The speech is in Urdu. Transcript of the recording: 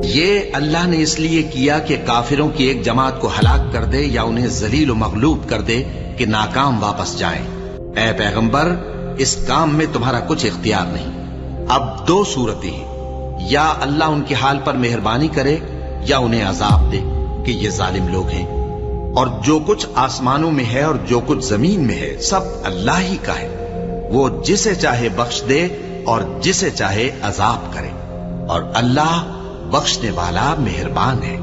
یہ اللہ نے اس لیے کیا کہ کافروں کی ایک جماعت کو ہلاک کر دے یا انہیں ذلیل و مغلوب کر دے کہ ناکام واپس جائیں۔ اے پیغمبر، اس کام میں تمہارا کچھ اختیار نہیں۔ اب دو صورتیں ہیں، یا اللہ ان کے حال پر مہربانی کرے یا انہیں عذاب دے کہ یہ ظالم لوگ ہیں۔ اور جو کچھ آسمانوں میں ہے اور جو کچھ زمین میں ہے سب اللہ ہی کا ہے، وہ جسے چاہے بخش دے اور جسے چاہے عذاب کرے، اور اللہ بخشنے والا مہربان ہے۔